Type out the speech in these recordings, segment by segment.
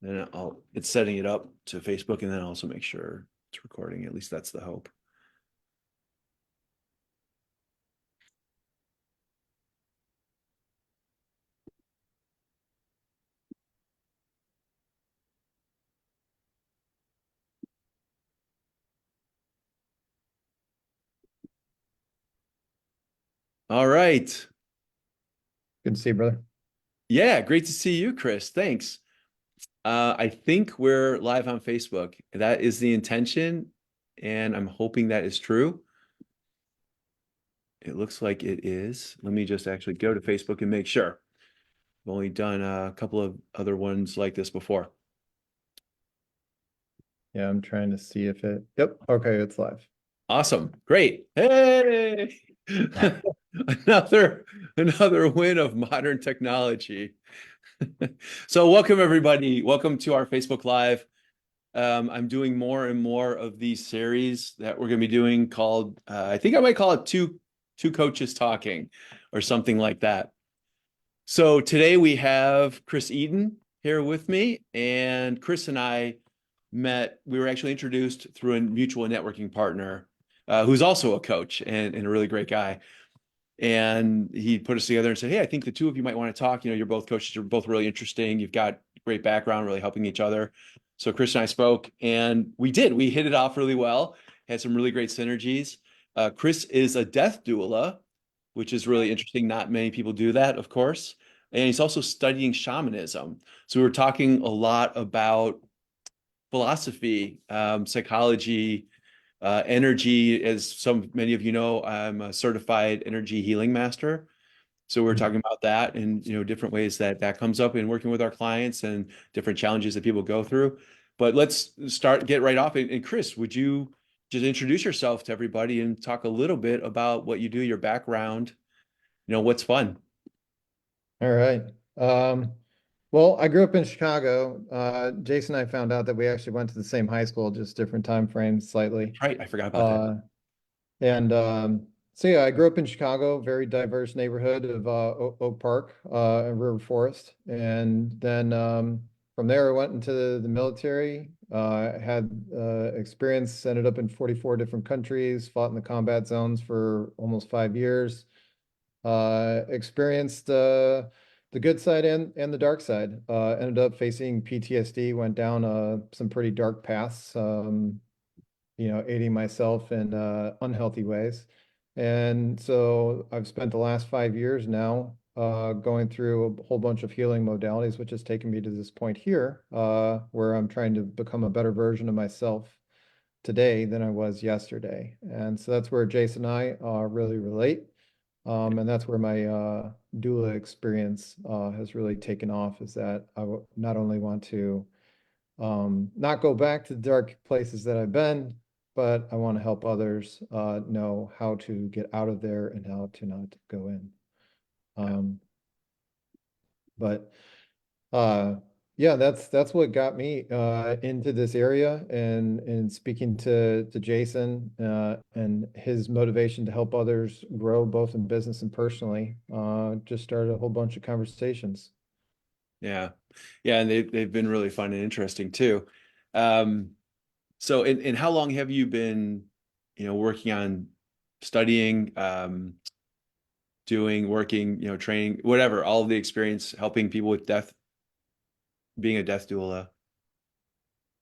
and it's setting it up to Facebook, and then also make sure it's recording. At least that's the hope. All right. Good to see you, brother. Yeah, great to see you, Chris. Thanks. I think we're live on Facebook. That is the intention, and I'm hoping that is true. It looks like it is. Let me just actually go to Facebook and make sure. I've only done a couple of other ones like this before. Yeah, I'm trying to see if it. Yep. Okay, it's live. Awesome. Great. Hey. Another win of modern technology. So welcome everybody. Welcome to our Facebook Live. I'm doing more and more of these series that we're going to be doing called, I think I might call it two coaches talking or something like that. So today we have Chris Eaton here with me, and Chris and I met, we were actually introduced through a mutual networking partner who's also a coach and a really great guy. And he put us together and said, hey, I think the two of you might want to talk. You know, you're both coaches, you're both really interesting. You've got great background, really helping each other. So Chris and I spoke, and we hit it off really well, had some really great synergies. Chris is a death doula, which is really interesting. Not many people do that, of course. And he's also studying shamanism. So we were talking a lot about philosophy, psychology, energy. As many of you know, I'm a certified energy healing master. So we're talking about that and different ways that comes up in working with our clients and different challenges that people go through. But let's get right off. And Chris, would you just introduce yourself to everybody and talk a little bit about what you do, your background, what's fun? All right. Well, I grew up in Chicago. Jason and I found out that we actually went to the same high school, just different time frames slightly. Right, I forgot about that. Uh, and so yeah, I grew up in Chicago, very diverse neighborhood of Oak Park and River Forest. And then from there, I went into the military, had experience, ended up in 44 different countries, fought in the combat zones for almost 5 years. Experienced the good side and the dark side. Ended up facing PTSD, went down some pretty dark paths, aiding myself in unhealthy ways. And so I've spent the last 5 years now going through a whole bunch of healing modalities, which has taken me to this point here, where I'm trying to become a better version of myself today than I was yesterday. And so that's where Jason and I really relate. And that's where my doula experience has really taken off, is that not only want to not go back to the dark places that I've been, but I want to help others know how to get out of there and how to not go in. But yeah, that's what got me into this area, and speaking to Jason and his motivation to help others grow both in business and personally, just started a whole bunch of conversations. Yeah. Yeah, and they've been really fun and interesting too. So and how long have you been, working on studying, working, training, whatever, all of the experience helping people with death, being a death doula?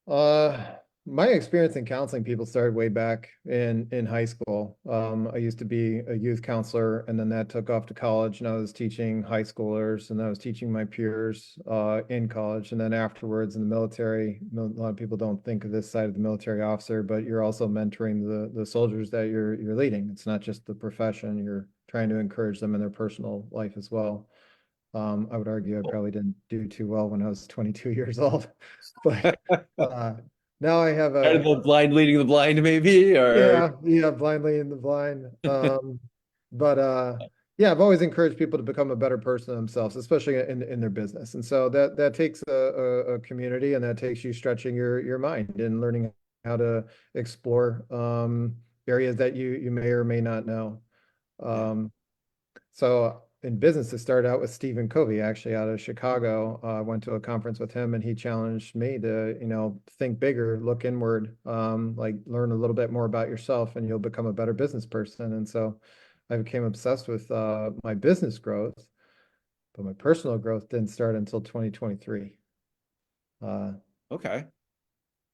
Uh, my experience in counseling people started way back in high school. I used to be a youth counselor, and then that took off to college, and I was teaching high schoolers, and I was teaching my peers in college, and then afterwards in the military. A lot of people don't think of this side of the military officer, but you're also mentoring the soldiers that you're leading. It's not just the profession; you're trying to encourage them in their personal life as well. I would argue I probably didn't do too well when I was 22 years old, but uh, now I have Kind of a the blind leading the blind, maybe, or yeah, blindly in the blind. But yeah, I've always encouraged people to become a better person themselves, especially in their business. And so that takes a community, and that takes you stretching your mind and learning how to explore areas that you may or may not know. yeah, So in business, it started out with Stephen Covey, actually out of Chicago. I went to a conference with him, and he challenged me to, think bigger, look inward, like learn a little bit more about yourself, and you'll become a better business person. And so I became obsessed with my business growth, but my personal growth didn't start until 2023. Uh, Okay.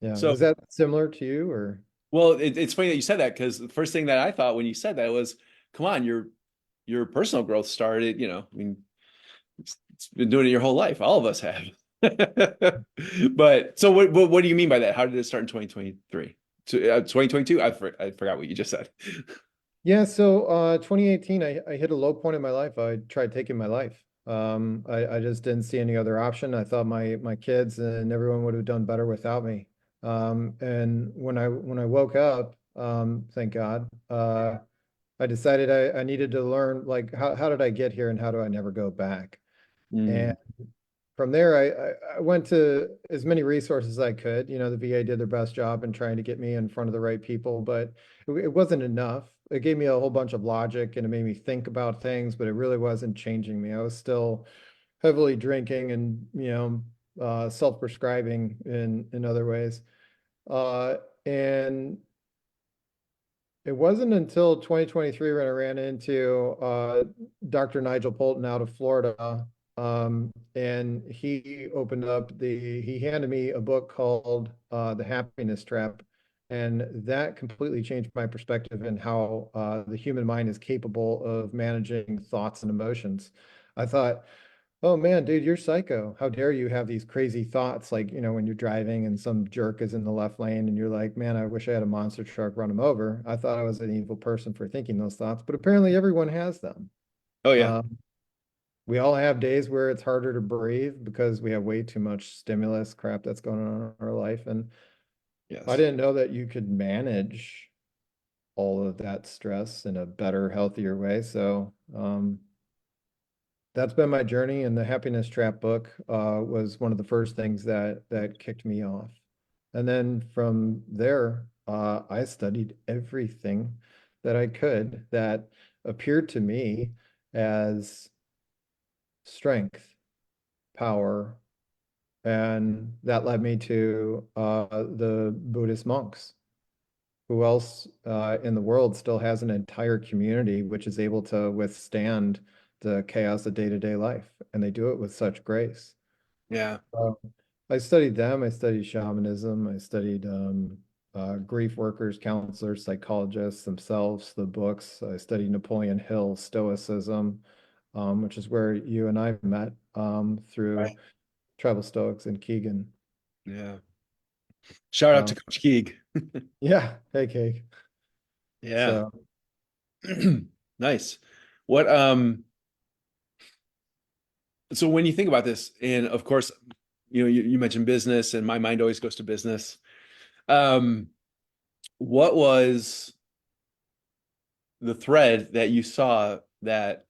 yeah, So, was that similar to you, or? well, it's funny that you said that because the first thing that I thought when you said that was, come on, your personal growth started, I mean, it's been doing it your whole life. All of us have. But so what do you mean by that? How did it start in 2023? 2022? I forgot what you just said. Yeah, so 2018, I hit a low point in my life. I tried taking my life. I just didn't see any other option. I thought my kids and everyone would have done better without me. And when I woke up, thank God, I decided I needed to learn, like, how did I get here and how do I never go back? And Mm, from there, I went to as many resources as I could. The VA did their best job in trying to get me in front of the right people, but it wasn't enough. It gave me a whole bunch of logic and it made me think about things, but it really wasn't changing me. I was still heavily drinking and, self-prescribing in other ways. Uh, and it wasn't until 2023 when I ran into Dr. Nigel Polton out of Florida. And he handed me a book called The Happiness Trap. And that completely changed my perspective and how the human mind is capable of managing thoughts and emotions. I thought, oh man, dude, you're psycho. How dare you have these crazy thoughts like, when you're driving and some jerk is in the left lane and you're like, man, I wish I had a monster truck run him over. I thought I was an evil person for thinking those thoughts, but apparently everyone has them. oh yeah. Um, we all have days where it's harder to breathe because we have way too much stimulus crap that's going on in our life. And I Yes. didn't know that you could manage all of that stress in a better, healthier way. So, that's been my journey, and the Happiness Trap book was one of the first things that kicked me off. And then from there, I studied everything that I could that appeared to me as strength, power, and that led me to the Buddhist monks. Who else in the world still has an entire community which is able to withstand the chaos of day-to-day life? And they do it with such grace. Yeah. Uh, I studied them. I studied shamanism. I studied grief workers, counselors, psychologists themselves, the books. I studied Napoleon Hill, Stoicism, which is where you and I met through Right. Travel Stoics and Keegan. Yeah. Shout out Uh, to Coach Keeg. yeah, hey, Cake. Yeah. So, Nice. What so when you think about this, and of course, you mentioned business, and my mind always goes to business. Um, what was the thread that you saw that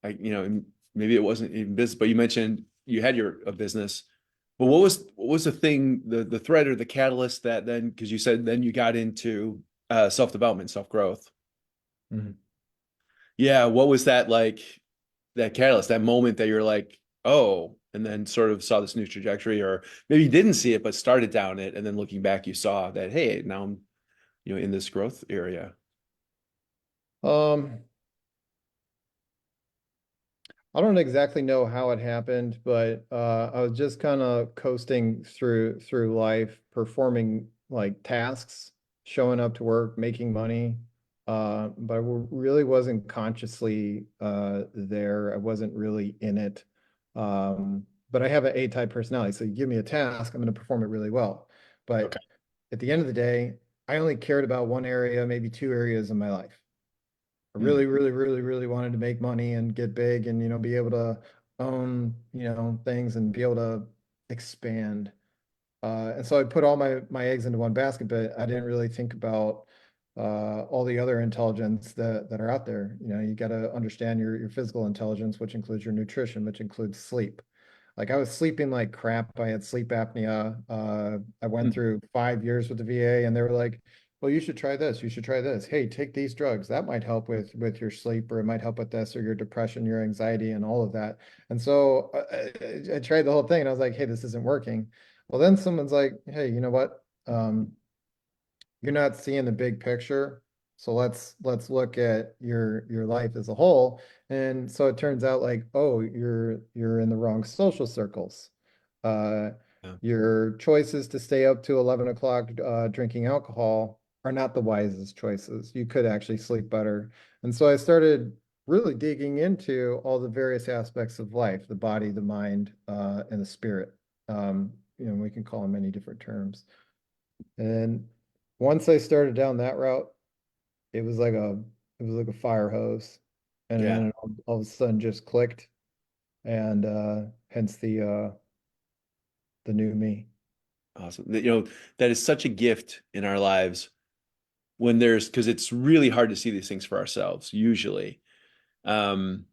maybe it wasn't even business, but you mentioned you had a business. But what was the thing, the thread or the catalyst that then, because you said then you got into self-development, self-growth. mhm. Yeah, what was that like, that catalyst, that moment that you're like, oh, and then sort of saw this new trajectory, or maybe you didn't see it, but started down it, and then looking back, you saw that, hey, now I'm, in this growth area. Um, I don't exactly know how it happened, but I was just kind of coasting through life, performing like tasks, showing up to work, making money. But I really wasn't consciously there. I wasn't really in it. But I have an A-type personality, so you give me a task, I'm going to perform it really well. Okay. But at the end of the day, I only cared about one area, maybe two areas of my life. I Hmm. really, really, really, really wanted to make money and get big and, be able to own, things and be able to expand. And so I put all my eggs into one basket, but I didn't really think about all the other intelligence that are out there. You got to understand your physical intelligence, which includes your nutrition, which includes sleep. Like I was sleeping like crap. I had sleep apnea. I went Hmm. through 5 years with the VA, and they were like, well, you should try this. You should try this. Hey, take these drugs. That might help with your sleep, or it might help with this, or your depression, your anxiety, and all of that. And so I tried the whole thing, and I was like, hey, this isn't working. Well, then someone's like, hey, you know what? You're not seeing the big picture. So let's look at your life as a whole. And so it turns out like, oh, you're in the wrong social circles. Uh, Yeah. your choices to stay up to 11 o'clock drinking alcohol are not the wisest choices. You could actually sleep better. And so I started really digging into all the various aspects of life, the body, the mind, and the spirit. We can call them many different terms. And once I started down that route, it was like a fire hose. And Yeah. then all of a sudden just clicked, and hence the new me. Awesome. That is such a gift in our lives when because it's really hard to see these things for ourselves usually. Um,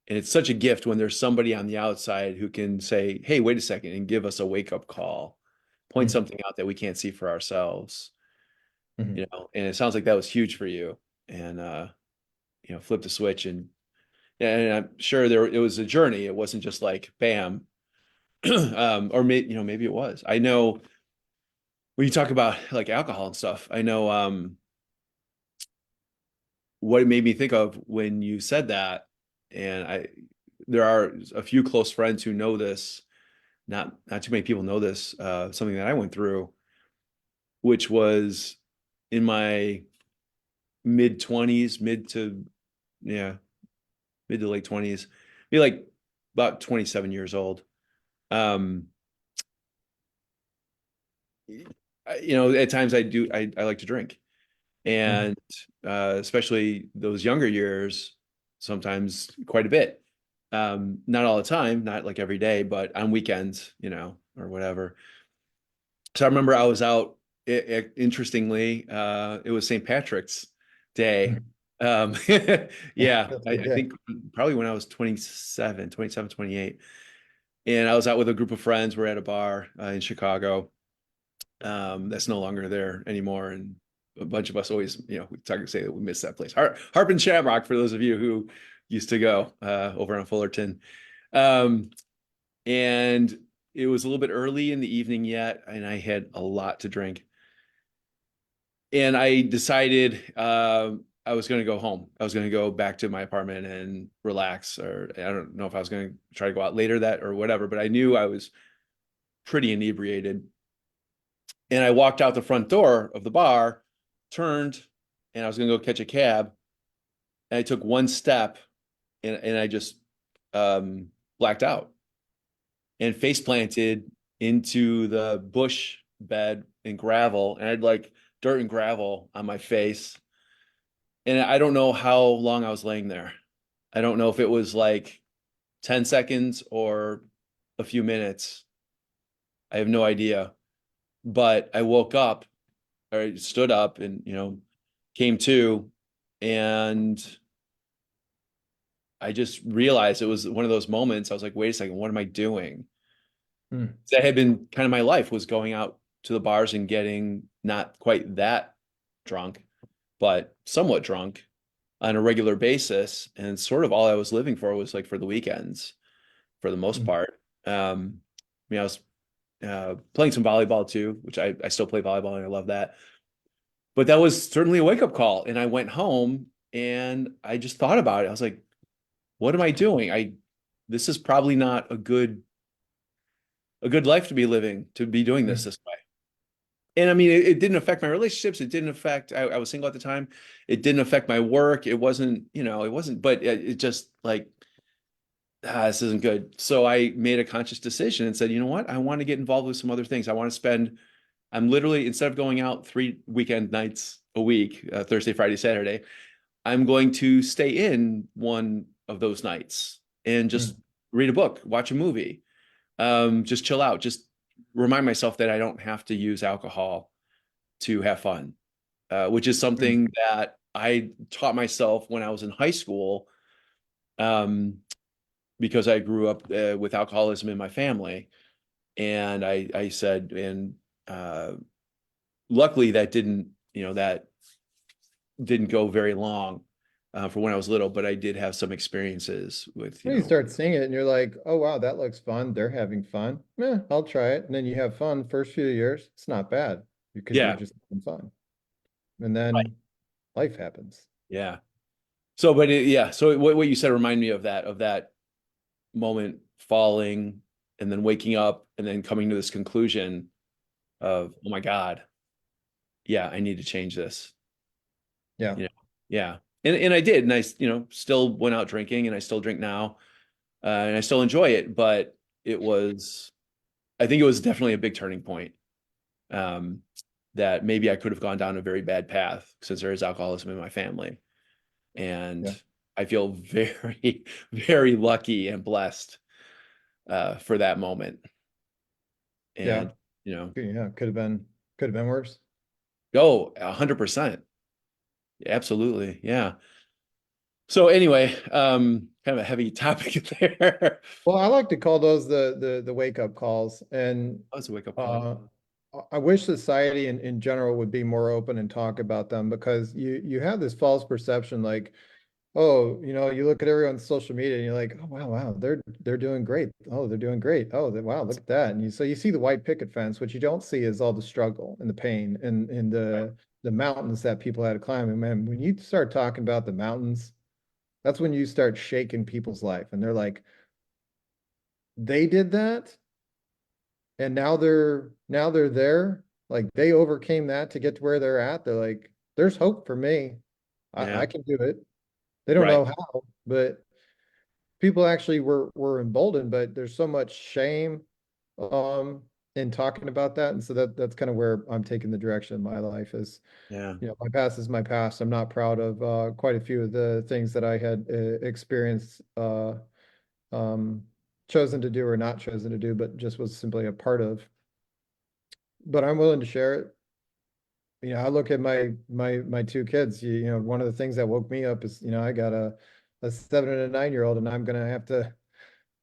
and it's such a gift when there's somebody on the outside who can say, "Hey, wait a second," and give us a wake-up call, point Mhm, something out that we can't see for ourselves, mhm. and it sounds like that was huge for you. And flip the switch, and I'm sure it was a journey. It wasn't just like bam. Or maybe it was. I know when you talk about like alcohol and stuff, I know what it made me think of when you said that, and there are a few close friends who know this. Not too many people know this. Something that I went through, which was in my mid 20s, yeah, mid to late 20s, be like about 27 years old. Um, at times I like to drink, Mhm. and especially those younger years, sometimes quite a bit. Not all the time, not like every day, but on weekends, or whatever. So I remember I was out. Interestingly, it was St. Patrick's Day. Mhm. Um, yeah, That's a I, good I day. think probably when I was 27, 28, and I was out with a group of friends. We're at a bar in Chicago, that's no longer there anymore. And a bunch of us always, we talk and say that we miss that place. Harp and Shamrock, for those of you who used to go over on Fullerton. Um, and it was a little bit early in the evening yet, and I had a lot to drink. And I decided I was going to go home. I was going to go back to my apartment and relax, or I don't know if I was going to try to go out later that or whatever, but I knew I was pretty inebriated. And I walked out the front door of the bar, turned, and I was going to go catch a cab. And I took one step, and I just blacked out and face planted into the bush bed and gravel. And I had like dirt and gravel on my face. And I don't know how long I was laying there. I don't know if it was like 10 seconds or a few minutes. I have no idea. But I woke up, or I stood up, and came to, and I just realized it was one of those moments. I was like, wait a second, what am I doing? Mm, That had been kind of my life, was going out to the bars and getting not quite that drunk, but somewhat drunk on a regular basis. And sort of all I was living for was like for the weekends for the most mm, part. I was playing some volleyball too, which I still play volleyball and I love that. But that was certainly a wake up call. And I went home and I just thought about it. I was like, what am I doing? This is probably not a good life to be living, to be doing mm, this way. And I mean, it didn't affect my relationships. It didn't affect, I was single at the time. It didn't affect my work. It wasn't, but it just like, this isn't good. So I made a conscious decision and said, you know what? I want to get involved with some other things. I'm literally, instead of going out 3 weekend nights a week, Thursday, Friday, Saturday, I'm going to stay in one of those nights and just mm, read a book, watch a movie, just chill out, just remind myself that I don't have to use alcohol to have fun, which is mm, something that I taught myself when I was in high school, um, because I grew up with alcoholism in my family. And I said, and luckily that didn't that didn't go very long for when I was little, but I did have some experiences with, When you start seeing it and you're like, oh wow, that looks fun. They're having fun. I'll try it. And then you have fun first few years. It's not bad because you're yeah, just having fun. And then life happens. yeah. So, but yeah. So what you said reminded me of that moment falling and then waking up and then coming to this conclusion of, oh my God, yeah, I need to change this. Yeah. Yeah. And I did. And I, still went out drinking and I still drink now. And I still enjoy it, but I think it was definitely a big turning point. Um, that maybe I could have gone down a very bad path since there is alcoholism in my family. And Yeah. I feel very, very lucky and blessed for that moment. Yeah. And, you know, Yeah. Could have been worse. go 100%. Absolutely. Yeah. So anyway, kind of a heavy topic there. Well, I like to call those the wake up calls. And That was a wake up call. uh I wish society in general would be more open and talk about them because you have this false perception like, oh, you look at everyone's social media and you're like, oh wow, wow, they're doing great. Oh, they're doing great. Oh, wow, look at that. And you see the white picket fence, which you don't see is all the struggle and the pain and Right. the mountains that people had to climb. And man, when you start talking about the mountains, that's when you start shaking people's life. And they're like, they did that, and now they're there. Like they overcame that to get to where they're at. They're like, there's hope for me. I Yeah. can do it. They don't Right. know how, but people actually were emboldened, but there's so much shame um in talking about that. And so that's kind of where I'm taking the direction of my life is, Yeah. my past is my past. I'm not proud of quite a few of the things that I had experienced, um chosen to do or not chosen to do, but just was simply a part of. But I'm willing to share it. I look at my two kids. One of the things that woke me up is, I got a 7 and a 9-year-old, and I'm gonna have to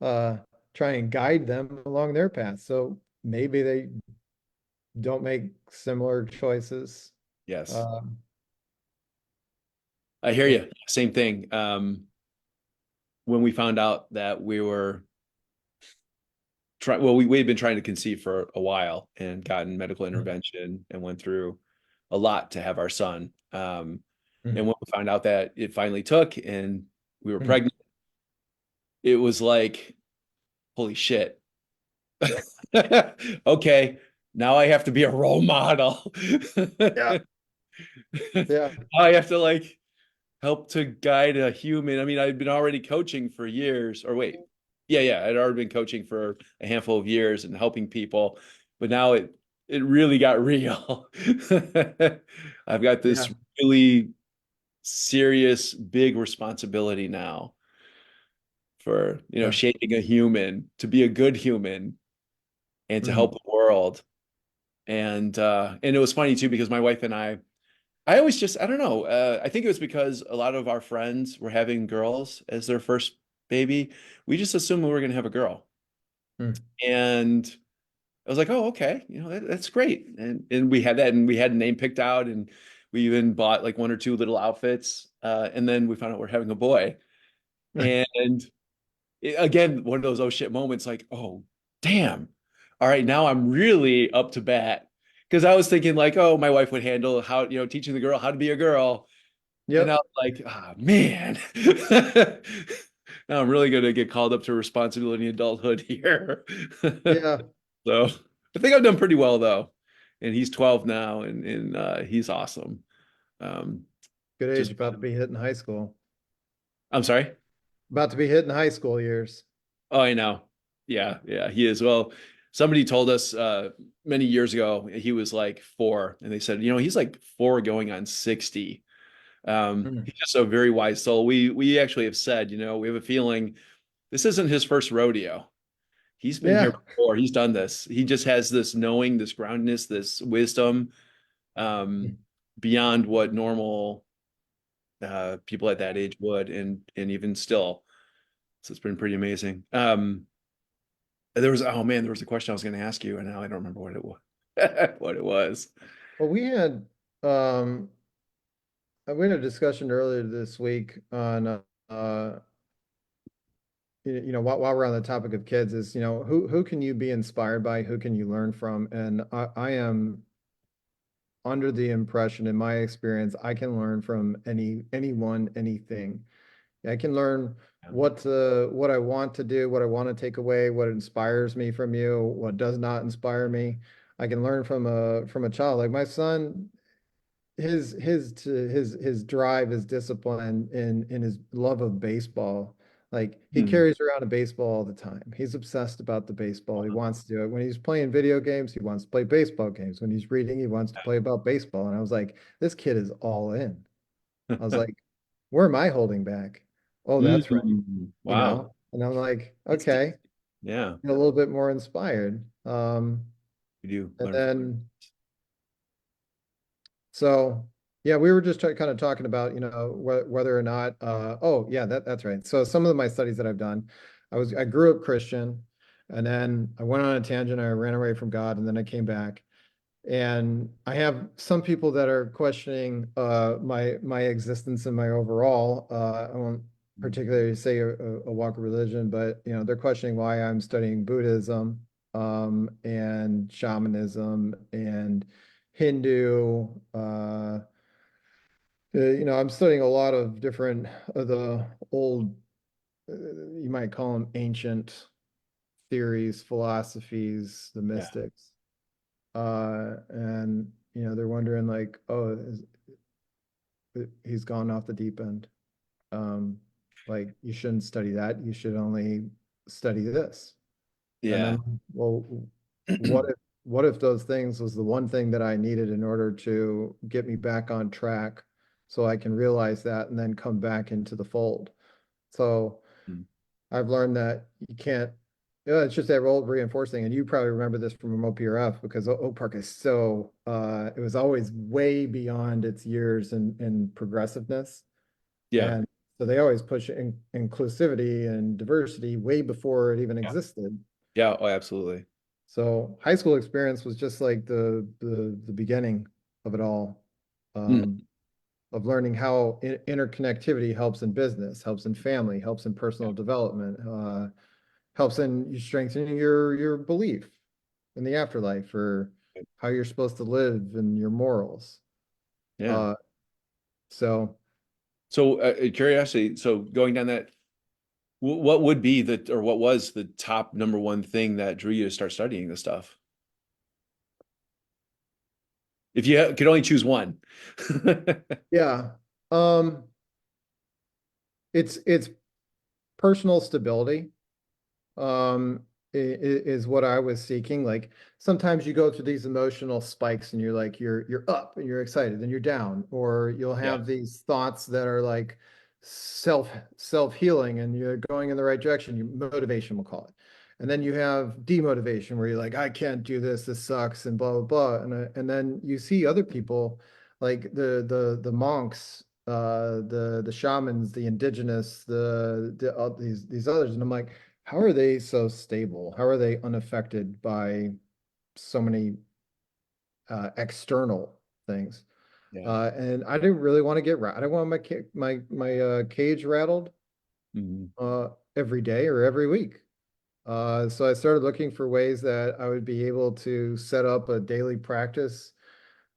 uh try and guide them along their path. So maybe they don't make similar choices. Yes. Um, I hear yeah. you. Same thing. When we found out that we were we had been trying to conceive for a while and gotten medical intervention and went through a lot to have our son. And Mhm. when we found out that it finally took and we were Mhm. pregnant, it was like, holy shit. Okay, now I have to be a role model. Yeah. Yeah. I have to like help to guide a human. I mean, I've been already coaching for years, or wait, yeah, I'd already been coaching for a handful of years and helping people, but now it really got real. I've got Yeah. this really serious, big responsibility now for, Yeah. shaping a human to be a good human and to help Mhm. the world. And it was funny too because my wife and I always just, I don't know. I think it was because a lot of our friends were having girls as their first baby. We just assumed we were going to have a girl. Mhm. And I was like, oh, okay. That's great. And we had that and we had a name picked out and we even bought like one or two little outfits. And then we found out we're having a boy. And again, one of those oh shit moments like, oh, damn. All right, now I'm really up to bat. Because I was thinking like, oh, my wife would handle how, teaching the girl how to be a girl. And I Yep. was like, ah, man. Now I'm really going to get called up to responsibility and adulthood here. Yeah. So I think I've done pretty well though. And he's 12 now and he's awesome. Um, Good age, just, about to be hitting high school. I'm sorry. About to be hitting high school years. Oh, I know. Yeah, he is. Well, somebody told us many years ago he was like 4, and they said, he's like 4 going on 60. Mhm. He's just a very wise soul. We actually have said, we have a feeling this isn't his first rodeo. He's been here Yeah. before. He's done this. He just has this knowing, this groundedness, this wisdom um, beyond what normal people at that age would, and even still. So it's been pretty amazing. Oh man, there was a question I was going to ask you, and now I don't remember what it was. What it was. Well, we had um, we had a discussion earlier this week on, while we're on the topic of kids is, who can you be inspired by? Who can you learn from? And I am under the impression, in my experience, I can learn from anyone, anything. I can learn Yeah. what I want to do, what I want to take away, what inspires me from you, what does not inspire me. I can learn from a child. Like my son, his drive, his discipline, and his love of baseball. Like he Hmm. carries around a baseball all the time. He's obsessed about the baseball. He wants to do it. When he's playing video games, he wants to play baseball games. When he's reading, he wants to play about baseball. And I was like, this kid is all in. I was like, where am I holding back? Oh, that's right, Wow. And I'm like, That's deep. okay, Yeah, a little bit more inspired. we do And learn from. then so yeah, we were just kind of talking about, whether or not oh yeah, that's right. So some of my studies that I've done, I grew up Christian, and then I went on a tangent, I ran away from God, and then I came back. And I have some people that are questioning my existence and my overall. I won't particularly say a walk of religion, but they're questioning why I'm studying Buddhism, and shamanism and Hindu. I'm studying a lot of different of the old, you might call them ancient theories, philosophies, the Yeah, mystics. And they're wondering like, oh, he's gone off the deep end. Like you shouldn't study that. You should only study this. And yeah, then, well, what if those things was the one thing that I needed in order to get me back on track so I can realize that and then come back into the fold. So Mm. I've learned that you can't, it's just that role reinforcing. And you probably remember this from OPRF because Oak Park is so, it was always way beyond its years in progressiveness. yeah, And so they always push inclusivity and diversity way before it even yeah, existed. yeah. Oh, absolutely. So high school experience was just like the beginning of it all, Mm. um, of learning how interconnectivity helps in business, helps in family, helps in Yeah, personal development, helps in you strengthening your belief in the afterlife or how you're supposed to live and your morals. yeah. Uh, so So, curiosity. So, going down that, what would be the, or what was the top number one thing that drew you to start studying this stuff? If you could only choose one. yeah, um, it's personal stability. Is what I was seeking. Like sometimes you go through these emotional spikes and you're like you're up and you're excited, then you're down, or you'll Yeah, have these thoughts that are like self-healing and you're going in the right direction. You motivation, we'll call it. And then you have demotivation where you're like, I can't do this, this sucks, and blah blah blah. And then you see other people like the monks, the shamans, the indigenous, these others, and I'm like, how are they so stable? How are they unaffected by so many external things? yeah. And I didn't really want to I didn't want my cage rattled Mhm. uh, every day or every week. So I started looking for ways that I would be able to set up a daily practice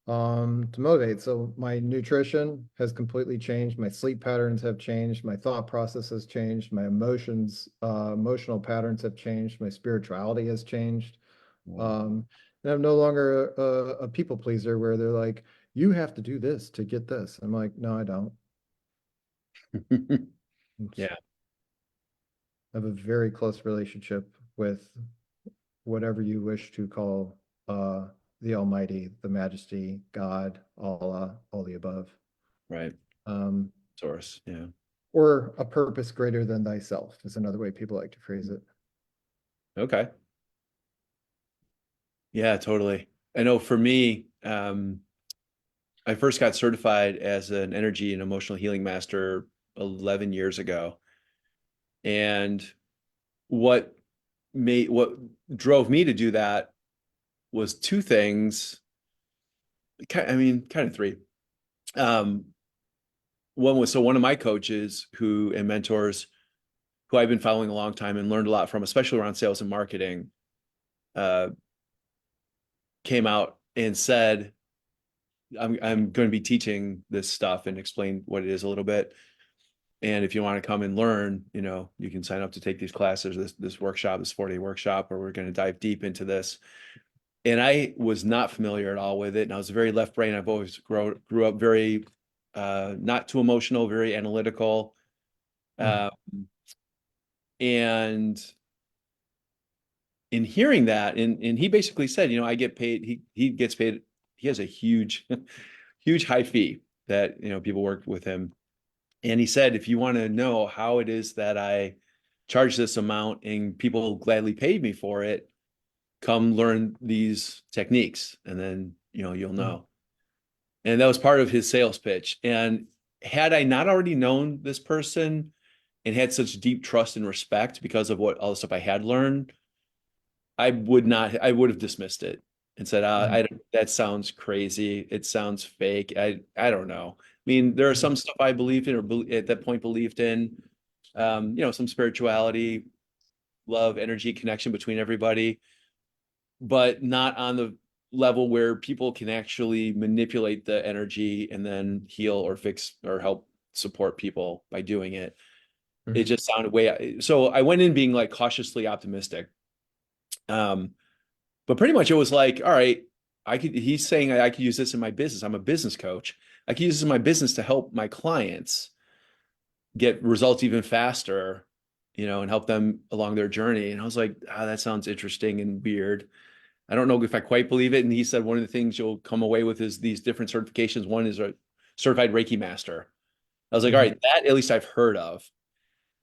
to motivate. So my nutrition has completely changed. My sleep patterns have changed. My thought process has changed. My emotional patterns have changed. My spirituality has changed. Wow. Um, and I'm no longer a people pleaser where they're like, you have to do this to get this. I'm like, no, I don't. Yeah, I have a very close relationship with whatever you wish to call the Almighty, the Majesty, God, Allah, all the above. right. Um, Source. Yeah. or a purpose greater than thyself is another way people like to phrase it. Okay. Yeah, totally. I know for me, I first got certified as an energy and emotional healing master 11 years ago. And what what drove me to do that was two things. I mean, kind of three. Um, one of my coaches who and mentors who I've been following a long time and learned a lot from, especially around sales and marketing, uh, came out and said, I'm going to be teaching this stuff and explain what it is a little bit. And if you want to come and learn, you can sign up to take these classes, this workshop, this 4-day workshop, where we're going to dive deep into this. And I was not familiar at all with it. And I was very left brain. I've always grew up very not too emotional, very analytical. Mm. Um, and in hearing that, and he basically said, I get paid, he gets paid, he has a huge, huge high fee that, people work with him. And he said, if you want to know how it is that I charge this amount and people gladly paid me for it, come learn these techniques and then, you'll Mm. know. And that was part of his sales pitch. And had I not already known this person and had such deep trust and respect because of what all the stuff I had learned, I would have dismissed it and said, Mm. that sounds crazy. It sounds fake. I don't know. I mean, there are some stuff I believed in or at that point believed in, some spirituality, love, energy, connection between everybody, but not on the level where people can actually manipulate the energy and then heal or fix or help support people by doing it. It Mhm. just sounded so I went in being like cautiously optimistic. Um, but pretty much it was like, all right, he's saying I could use this in my business. I'm a business coach. I could use this in my business to help my clients get results even faster, and help them along their journey. And I was like, that sounds interesting and weird. I don't know if I quite believe it. And he said one of the things you'll come away with is these different certifications. One is a certified Reiki master. I was like, all Mhm. right, that at least I've heard of.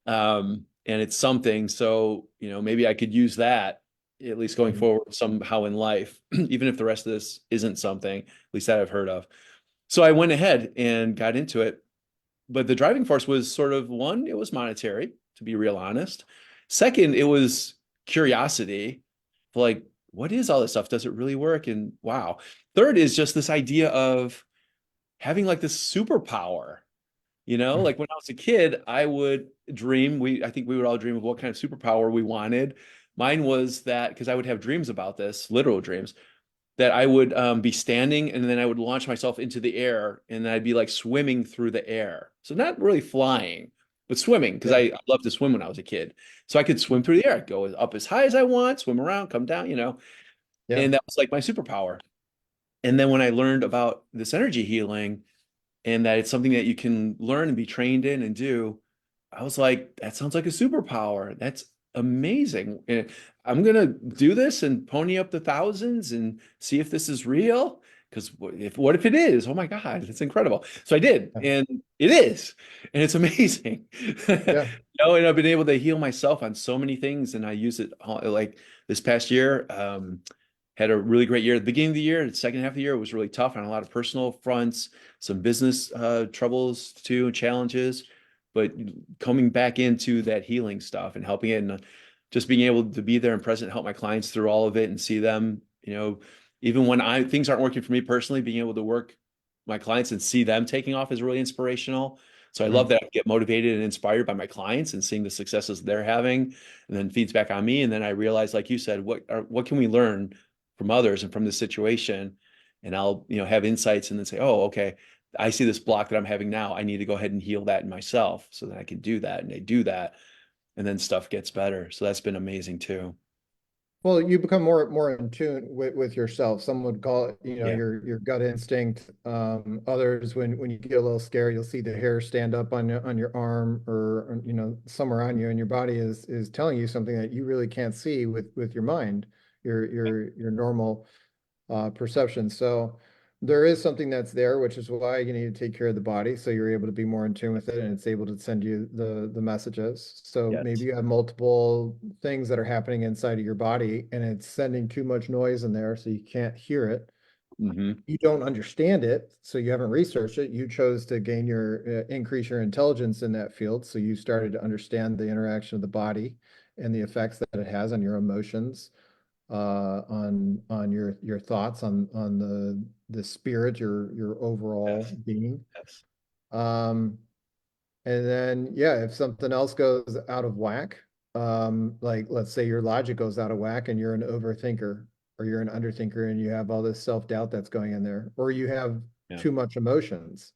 And it's something. So, maybe I could use that at least going Mhm. forward somehow in life, even if the rest of this isn't something, at least that I've heard of. So I went ahead and got into it. But the driving force was sort of one, it was monetary, to be real honest. Second, it was curiosity. Like, what is all this stuff? Does it really work? And wow. Third is just this idea of having like this superpower. Mhm. Like when I was a kid, I would dream. I think we would all dream of what kind of superpower we wanted. Mine was that because I would have dreams about this, literal dreams, that I would be standing and then I would launch myself into the air and then I'd be like swimming through the air. So not really flying, but swimming because Yeah. I loved to swim when I was a kid. So I could swim through the air, go up as high as I want, swim around, come down. Yeah. And that was like my superpower. And then when I learned about this energy healing, and that it's something that you can learn and be trained in and do. I was like, that sounds like a superpower. That's amazing. And I'm gonna do this and pony up the thousands and see if this is real. Because what if it is? Oh my God, it's incredible. So I did, Yeah. and it is, and it's amazing. Yeah. And I've been able to heal myself on so many things, and I use it like this past year. Had a really great year at the beginning of the year. The second half of the year was really tough on a lot of personal fronts, some business troubles too, challenges, but coming back into that healing stuff and helping it and just being able to be there and present, help my clients through all of it and see them, even when things aren't working for me personally, being able to work my clients and see them taking off is really inspirational. So I love Mhm. that I get motivated and inspired by my clients and seeing the successes they're having and then feeds back on me. And then I realize, like you said, what can we learn from others and from this situation? And I'll, have insights and then say, oh, okay, I see this block that I'm having now. I need to go ahead and heal that in myself so that I can do that. And I do that. And then stuff gets better. So that's been amazing too. Well, you become more in tune with yourself. Some would call it, Yeah. your gut instinct. Others, when you get a little scared, you'll see the hair stand up on your arm or somewhere on you, and your body is telling you something that you really can't see with your mind, your normal perception. So there is something that's there, which is why you need to take care of the body so you're able to be more in tune with it and it's able to send you the messages. So maybe Yes. you have multiple things that are happening inside of your body and it's sending too much noise in there so you can't hear it. Hmm. You don't understand it, so you haven't researched it. You chose to gain increase your intelligence in that field, so you started to understand the interaction of the body and the effects that it has on your emotions, on your thoughts on the spirit, your overall Yes. being. Yes. Um, and then, yeah, if something else goes out of whack, like let's say your logic goes out of whack and you're an overthinker or you're an underthinker and you have all this self-doubt that's going in there, or you have Yeah. too much emotions.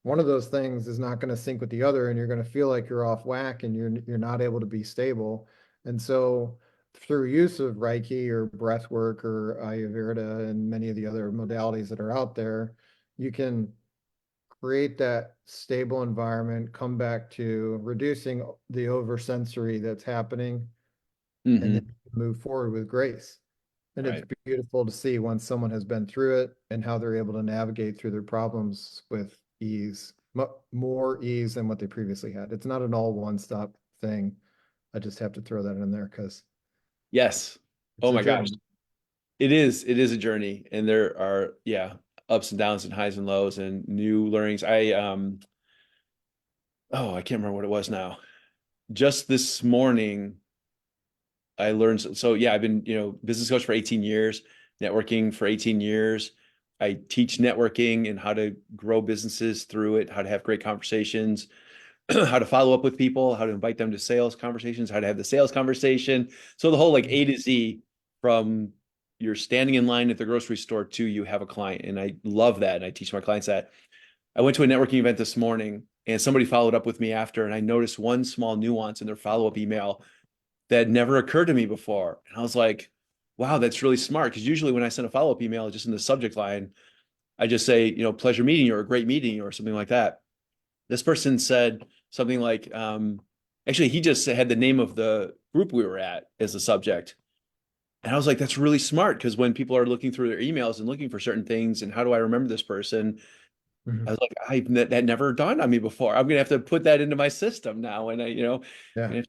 One of those things is not going to sync with the other, and you're going to feel like you're off whack and you're not able to be stable. And so through use of Reiki or breath work or Ayurveda and many of the other modalities that are out there, you can create that stable environment, come back to reducing the oversensory that's happening, and then Hmm. move forward with grace. And it's Right. beautiful to see when someone has been through it and how they're able to navigate through their problems with ease, more ease than what they previously had. It's not an all one-stop thing. I just have to throw that in there because Yes. it's Oh a my gosh. journey. It is. It is a journey, and there are, yeah, ups and downs and highs and lows and new learnings. Oh, I can't remember what it was now. Just this morning, I learned. So yeah, I've been, business coach for 18 years, networking for 18 years. I teach networking and how to grow businesses through it, how to have great conversations, how to follow up with people, how to invite them to sales conversations, how to have the sales conversation. So the whole like A to Z, from you're standing in line at the grocery store to you have a client. And I love that. And I teach my clients that. I went to a networking event this morning and somebody followed up with me after, and I noticed one small nuance in their follow-up email that never occurred to me before. And I was like, wow, that's really smart. Because usually when I send a follow-up email, just in the subject line, I just say, pleasure meeting you or a great meeting you or something like that. This person said something like, actually, he just had the name of the group we were at as the subject. And I was like, that's really smart because when people are looking through their emails and looking for certain things and how do I remember this person? I Mhm. was like, that never dawned on me before. I'm gonna have to put that into my system now, and Yeah. and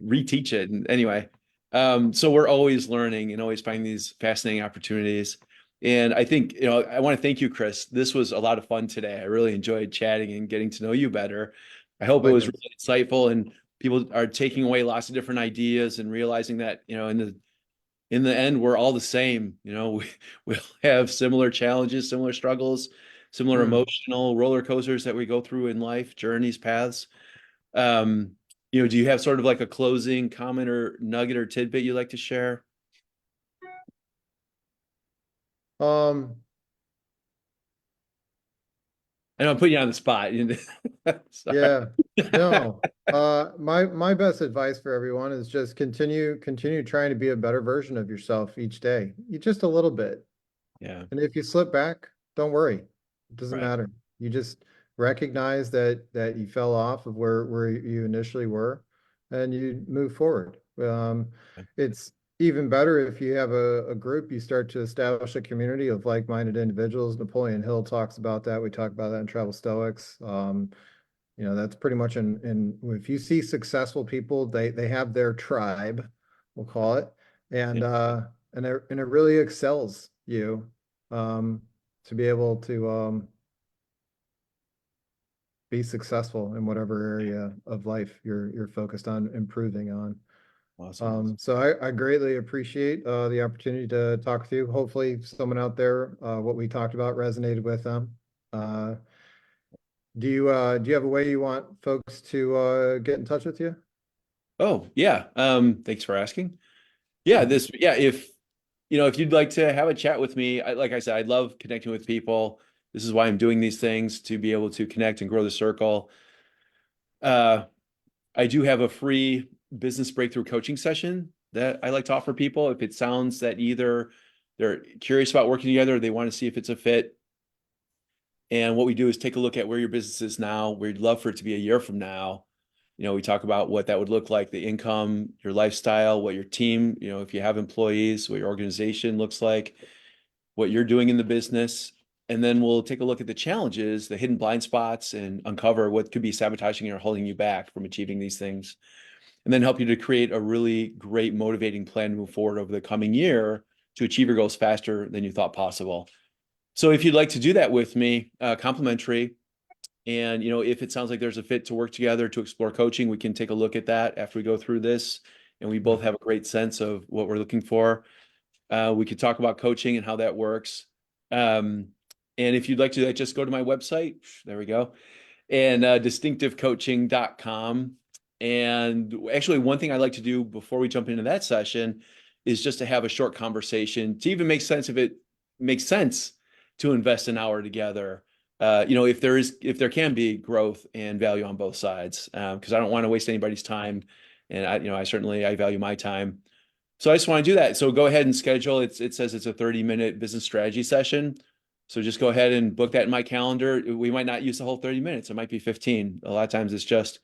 reteach it. And anyway, so we're always learning and always finding these fascinating opportunities. And I think, I want to thank you, Chris. This was a lot of fun today. I really enjoyed chatting and getting to know you better. I hope it was Likewise. really insightful and people are taking away lots of different ideas and realizing that, in the end, we're all the same. We'll have similar challenges, similar struggles, similar Mm. emotional roller coasters that we go through in life, journeys, paths. Um, do you have sort of like a closing comment or nugget or tidbit you'd like to share? Um, I know I'm putting you on the spot. Sorry. Yeah, no. My best advice for everyone is just continue trying to be a better version of yourself each day. You just a little bit. Yeah, And if you slip back, don't worry. It doesn't right. matter. You just recognize that you fell off of where you initially were and you move forward. It's even better if you have a group, you start to establish a community of like-minded individuals. Napoleon Hill talks about that. We talk about that in Travel Stoics. That's pretty much in if you see successful people, they have their tribe, we'll call it, Yeah, and it really excels you um, to be able to be successful in whatever area of life you're focused on improving on. awesome, awesome. So I greatly appreciate the opportunity to talk with you. Hopefully, someone out there, what we talked about resonated with them. Uh, do you have a way you want folks to get in touch with you? Oh, yeah. Thanks for asking. Yeah, if you'd like to have a chat with me, like I said, I love connecting with people. This is why I'm doing these things, to be able to connect and grow the circle. Uh, I do have a free business breakthrough coaching session that I like to offer people. If it sounds that either they're curious about working together, or they want to see if it's a fit. And what we do is take a look at where your business is now, where you'd love for it to be a year from now. We talk about what that would look like, the income, your lifestyle, what your team, if you have employees, what your organization looks like, what you're doing in the business. And then we'll take a look at the challenges, the hidden blind spots, and uncover what could be sabotaging or holding you back from achieving these things. And then help you to create a really great motivating plan to move forward over the coming year to achieve your goals faster than you thought possible. So if you'd like to do that with me, complimentary, and if it sounds like there's a fit to work together to explore coaching, we can take a look at that after we go through this, and we both Mhm. have a great sense of what we're looking for. We could talk about coaching and how that works. And if you'd like to, just go to my website. There we go. And distinctivecoaching.com. And actually, one thing I'd like to do before we jump into that session is just to have a short conversation to even make sense if it makes sense to invest an hour together. If there can be growth and value on both sides, because I don't want to waste anybody's time, and I value my time. So I just want to do that. So go ahead and schedule. It says it's a 30-minute business strategy session. So just go ahead and book that in my calendar. We might not use the whole 30 minutes. It might be 15. A lot of times it's just,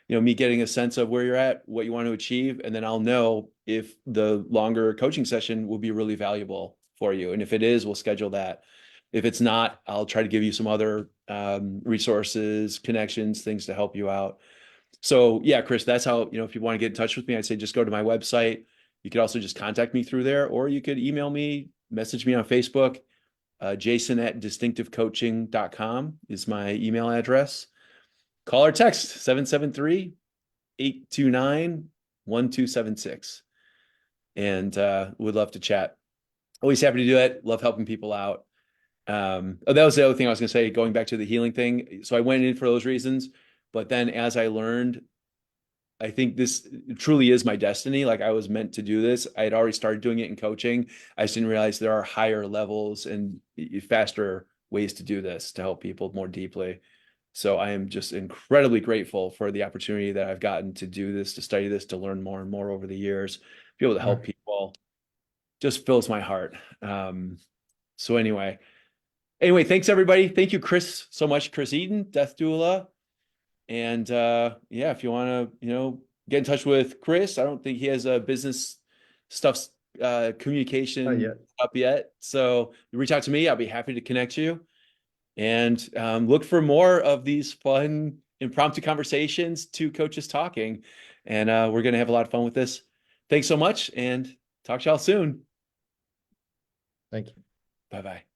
me getting a sense of where you're at, what you want to achieve, and then I'll know if the longer coaching session will be really valuable for you. And if it is, we'll schedule that. If it's not, I'll try to give you some other resources, connections, things to help you out. So yeah, Chris, that's how, if you want to get in touch with me, I'd say just go to my website. You could also just contact me through there, or you could email me, message me on Facebook. Jason@distinctivecoaching.com is my email address. Call or text 773-829-1276. And would love to chat. Always happy to do it. Love helping people out. That was the other thing I was going to say, going back to the healing thing. So I went in for those reasons, but then as I learned, I think this truly is my destiny. Like, I was meant to do this. I had already started doing it in coaching. I just didn't realize there are higher levels and faster ways to do this to help people more deeply. So I am just incredibly grateful for the opportunity that I've gotten to do this, to study this, to learn more and more over the years, be able to help people. Just fills my heart. So anyway, thanks everybody. Thank you, Chris, so much. Chris Eaton, Death Doula. And if you want to, get in touch with Chris, I don't think he has a business stuff communication up yet. So reach out to me. I'll be happy to connect you. And look for more of these fun impromptu conversations, two coaches talking. And we're going to have a lot of fun with this. Thanks so much, and talk to y'all soon. Thank you. Bye-bye.